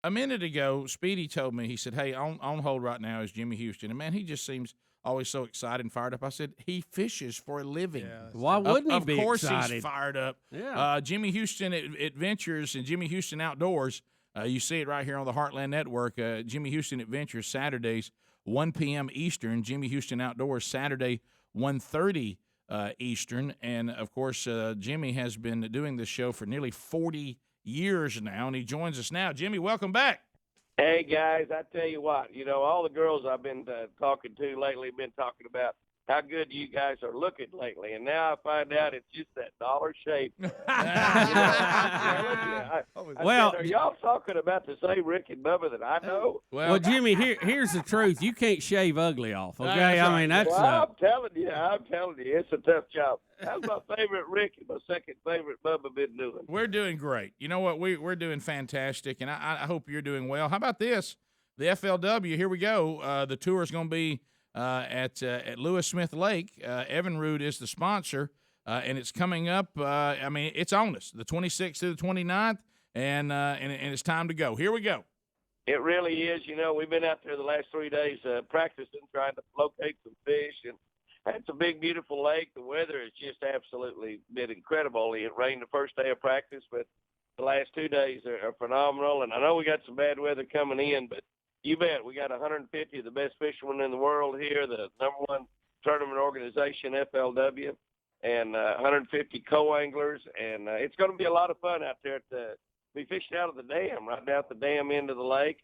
a minute ago, Speedy told me, he said, "Hey, on hold right now is Jimmy Houston." And man, he just seems always so excited and fired up. I said, he fishes for a living. Yeah, Why wouldn't he Of be course excited? he's fired up. Yeah. Jimmy Houston Adventures and Jimmy Houston Outdoors. You see it right here on the Heartland Network. Jimmy Houston Adventures, Saturdays, 1 p.m. Eastern. Jimmy Houston Outdoors, Saturday, 1:30 Eastern. And, of course, Jimmy has been doing this show for nearly 40 years now, and he joins us now. Jimmy, welcome back. Hey guys, I tell you what, all the girls I've been talking to lately have been talking about how good you guys are looking lately, and now I find out it's just that dollar shape. Well, are y'all talking about the same Rick and Bubba that I know? Well, Jimmy, here's the truth. You can't shave ugly off, okay? That's I right. mean, that's Well, I'm telling you, it's a tough job. How's my favorite Rick and my second favorite Bubba been doing? We're doing great. You know what? We're doing fantastic, and I hope you're doing well. How about this? The FLW, here we go. The tour is going to be at Lewis Smith Lake. Evinrude is the sponsor, and it's coming up. It's on us, the 26th to the 29th, and it's time to go. Here we go. It really is. We've been out there the last 3 days practicing, trying to locate some fish, and it's a big, beautiful lake. The weather has just absolutely been incredible. It rained the first day of practice, but the last 2 days are phenomenal. And I know we got some bad weather coming in, but you bet we got 150 of the best fishermen in the world here, the number one tournament organization, FLW, and 150 co-anglers. And it's going to be a lot of fun out there be fishing out of the dam, right down at the dam end of the lake.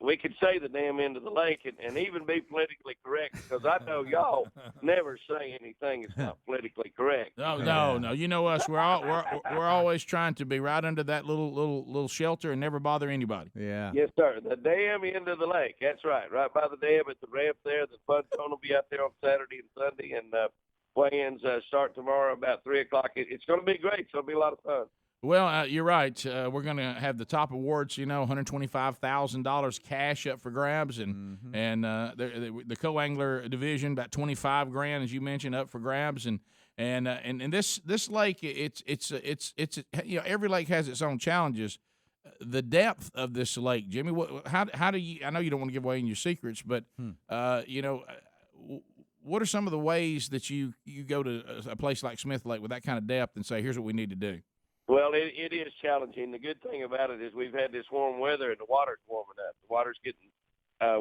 We could say the damn end of the lake and even be politically correct, because I know y'all never say anything that's not politically correct. No. You know us. We're always trying to be right under that little shelter and never bother anybody. Yeah. Yes, sir. The dam end of the lake. That's right. Right by the dam at the ramp there. The fun zone will be out there on Saturday and Sunday, and weigh-ins start tomorrow about 3 o'clock. It's going to be great. It's going to be a lot of fun. Well, you're right. We're going to have the top awards, $125,000 cash up for grabs, and the co-angler division about $25,000, as you mentioned, up for grabs, and this lake, it's every lake has its own challenges. The depth of this lake, Jimmy. How do you? I know you don't want to give away any of your secrets, but what are some of the ways that you go to a place like Smith Lake with that kind of depth and say, here's what we need to do? Well, it is challenging. The good thing about it is we've had this warm weather and the water's warming up. The water's getting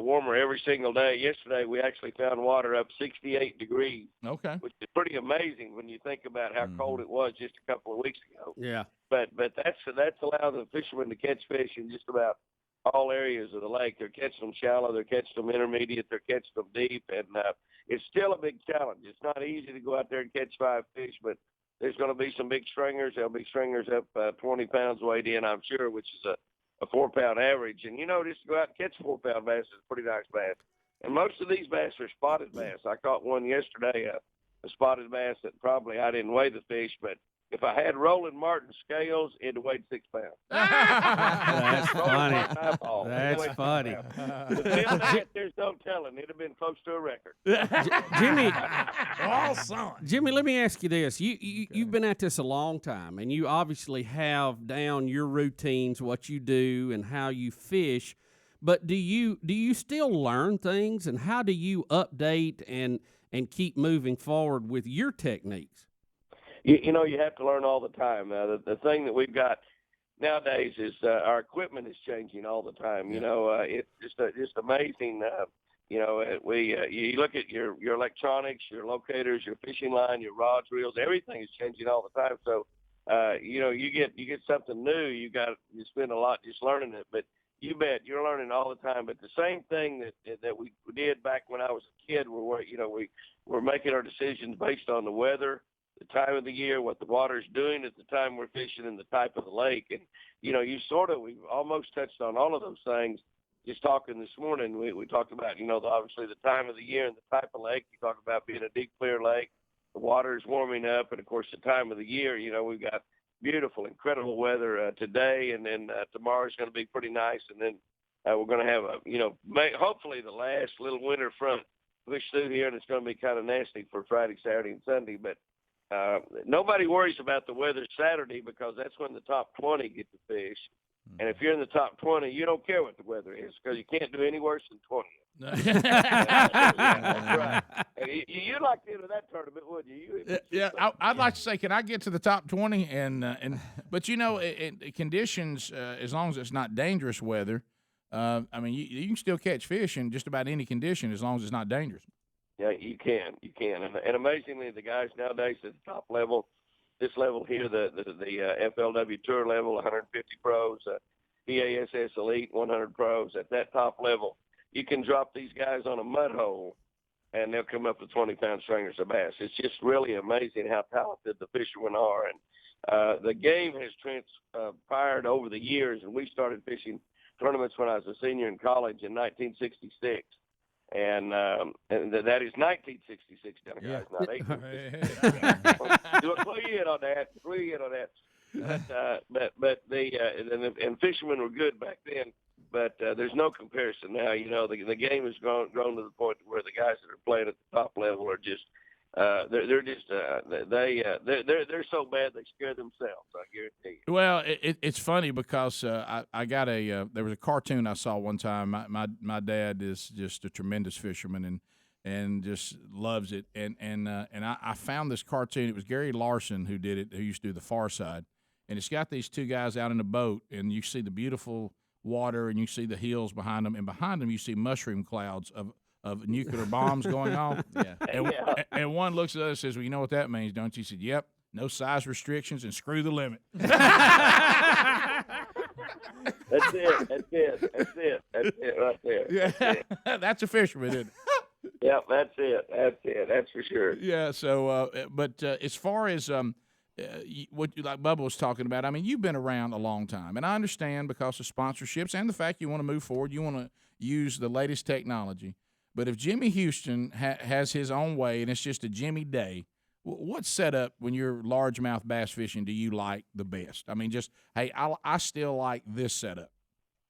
warmer every single day. Yesterday we actually found water up 68 degrees. Okay. Which is pretty amazing when you think about how cold it was just a couple of weeks ago. Yeah. But that's allowed the fishermen to catch fish in just about all areas of the lake. They're catching them shallow, they're catching them intermediate, they're catching them deep, and it's still a big challenge. It's not easy to go out there and catch 5 fish, but there's going to be some big stringers. There'll be stringers up 20 pounds weighed in, I'm sure, which is a 4-pound average. And, just to go out and catch 4-pound bass is a pretty nice bass. And most of these bass are spotted bass. I caught one yesterday, a spotted bass that probably I didn't weigh the fish, but if I had Roland Martin scales, it'd weighed 6 pounds. That's funny. That's funny. There's no telling. It'd have been close to a record. Jimmy, All son. Jimmy, let me ask you this. You've been at this a long time, and you obviously have down your routines, what you do and how you fish. But do you still learn things, and how do you update and keep moving forward with your techniques? You have to learn all the time. The thing that we've got nowadays is our equipment is changing all the time. It's just amazing. You look at your electronics, your locators, your fishing line, your rods, reels, everything is changing all the time. So, you get something new, you spend a lot just learning it, but you bet you're learning all the time. But the same thing that we did back when I was a kid, we're making our decisions based on the weather, the time of the year, what the water's doing at the time we're fishing, and the type of the lake. And, we've almost touched on all of those things. Just talking this morning, we talked about, obviously the time of the year and the type of lake. You talk about being a deep, clear lake. The water is warming up, and, of course, the time of the year, we've got beautiful, incredible weather today, and then tomorrow's going to be pretty nice. And then we're going to have, hopefully the last little winter front push through here, and it's going to be kind of nasty for Friday, Saturday, and Sunday. But nobody worries about the weather Saturday, because that's when the top 20 get to fish. And if you're in the top 20, you don't care what the weather is because you can't do any worse than 20th. That's right. And you'd like to enter that tournament, wouldn't you? I'd like to say, can I get to the top 20? But conditions, as long as it's not dangerous weather, I mean, you can still catch fish in just about any condition as long as it's not dangerous. Yeah, you can, and amazingly, the guys nowadays at the top level, this level here, the FLW Tour level, 150 pros, BASS Elite 100 pros, at that top level, you can drop these guys on a mud hole, and they'll come up with 20-pound stringers of bass. It's just really amazing how talented the fishermen are, and the game has transpired over the years. And we started fishing tournaments when I was a senior in college in 1966. And that is 1966, guys, not 1866. Do a clue you in on that. But the fishermen were good back then. But there's no comparison now. You know, the game has grown to the point where the guys that are playing at the top level are just they're so bad they scare themselves. I guarantee you. Well, it's funny because I got there was a cartoon I saw one time. My dad is just a tremendous fisherman and just loves it. And I found this cartoon. It was Gary Larson who did it, who used to do The Far Side. And it's got these two guys out in a boat, and you see the beautiful water, and you see the hills behind them, and behind them you see mushroom clouds of nuclear bombs going off. And one looks at us and says, "Well, you know what that means, don't you?" He said, "Yep, no size restrictions and screw the limit." That's it right there. Yeah, that's a fisherman, isn't it? Yep, that's it. That's for sure. Yeah. So, but as far as what like Bubba was talking about, I mean, you've been around a long time, and I understand because of sponsorships and the fact you want to move forward, you want to use the latest technology. But if Jimmy Houston has his own way and it's just a Jimmy day, what setup when you're largemouth bass fishing do you like the best? I mean, just, hey, I still like this setup.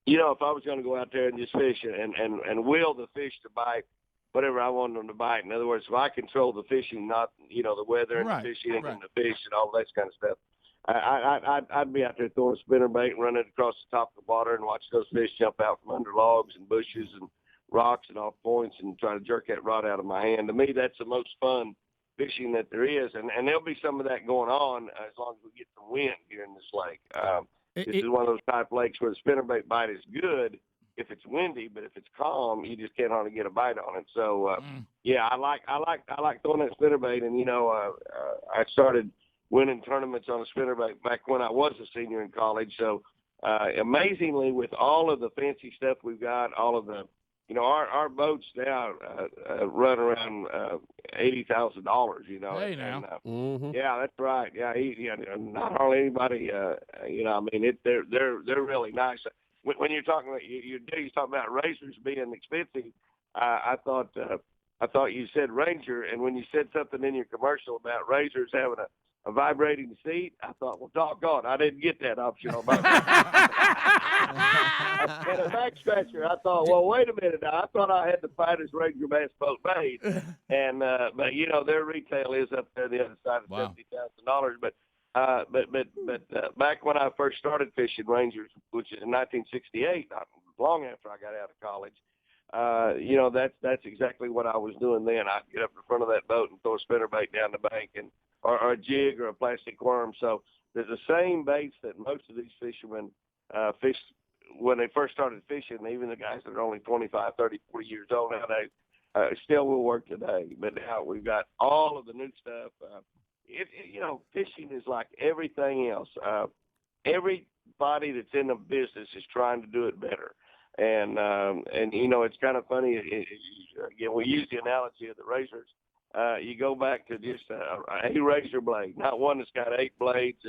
You know, if I was going to go out there and just fish and will the fish to bite whatever I want them to bite. In other words, if I control the fishing, not, you know, the weather and the fishing and the fish and all that kind of stuff, I'd be out there throwing a spinnerbait and running across the top of the water and watch those fish jump out from under logs and bushes and rocks and off points and try to jerk that rod out of my hand. To me, that's the most fun fishing that there is. And there'll be some of that going on as long as we get some wind here in this lake. This is one of those type lakes where the spinnerbait bite is good if it's windy, but if it's calm, you just can't hardly get a bite on it. So, yeah, I like throwing that spinnerbait. And, you know, I started winning tournaments on a spinnerbait back when I was a senior in college. So, amazingly, with all of the fancy stuff we've got, all of the, you know, our boats now run around $80,000. You know, hey now, yeah, that's right. Yeah, not hardly anybody. You know, I mean, they're really nice. When you're talking about you're talking about razors being expensive, I thought you said Ranger, and when you said something in your commercial about razors having a vibrating seat, I thought, well, doggone, I didn't get that option on my and a back scratcher. I thought, well, wait a minute now. I thought I had the finest Ranger bass boat made, and but you know their retail is up there the other side of $70,000, but back when I first started fishing Rangers, which is in 1968, not long after I got out of college, you know, that's exactly what I was doing then. I'd get up in front of that boat and throw a spinnerbait down the bank or a jig or a plastic worm. So there's the same baits that most of these fishermen fished when they first started fishing. Even the guys that are only 25, 30, 40 years old nowadays still will work today. But now we've got all of the new stuff. You know, fishing is like everything else. Everybody that's in the business is trying to do it better. And you know, it's kind of funny. Again, we use the analogy of the razors. You go back to just a razor blade, not one that's got 8 blades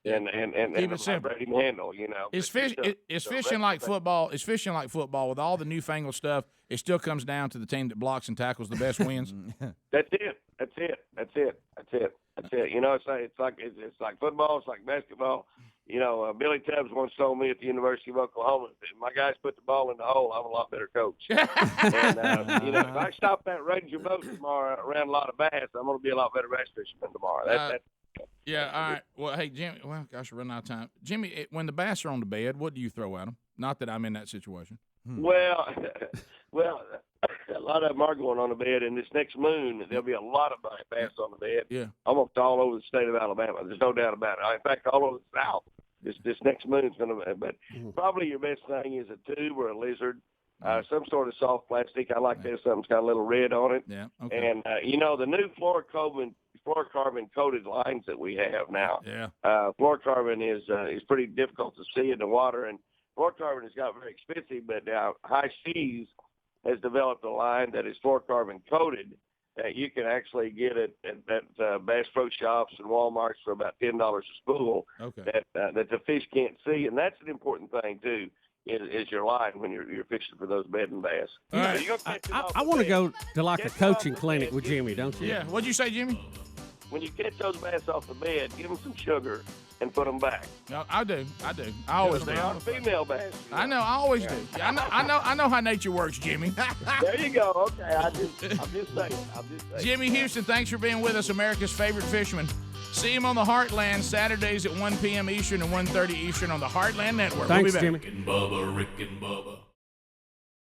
and keep it simple. Handle. You know, is fishing like football? Is fishing like football with all the newfangled stuff? It still comes down to the team that blocks and tackles the best wins. That's it. You know, it's like football. It's like basketball. You know, Billy Tubbs once told me at the University of Oklahoma, if my guys put the ball in the hole, I'm a lot better coach. And, you know, if I stop that Ranger boat tomorrow around a lot of bass, I'm going to be a lot better bass fisherman tomorrow. Yeah, all right. Well, hey, Jimmy. Well, gosh, we're running out of time. Jimmy, when the bass are on the bed, what do you throw at them? Not that I'm in that situation. Well, a lot of them are going on the bed, and this next moon there'll be a lot of bass on the bed. Yeah. Almost all over the state of Alabama. There's no doubt about it. In fact, all over the South. This next moon's going to. But probably your best thing is a tube or a lizard, some sort of soft plastic. I like that. Something's got a little red on it. Yeah. Okay. And the new fluorocarbon coated lines that we have now. Yeah. Fluorocarbon is pretty difficult to see in the water, and fluorocarbon has got very expensive. But now High Seas has developed a line that is fluorocarbon coated that you can actually get at Bass Pro Shops and Walmarts for about $10 a spool. Okay. That the fish can't see, and that's an important thing too. Is your line when you're fishing for those bedding bass. All right. I want to go to like a coaching clinic with Jimmy, don't you? Yeah. What'd you say, Jimmy? When you catch those bass off the bed, give them some sugar and put them back. No, I do. I always do. They are female bass. I know. I always do. Yeah, I know how nature works, Jimmy. There you go. Okay. I'm just saying. Jimmy Houston, thanks for being with us, America's favorite fisherman. See him on the Heartland Saturdays at 1 p.m. Eastern and 1:30 Eastern on the Heartland Network. Thanks, we'll be back. Jimmy. Rick and Bubba.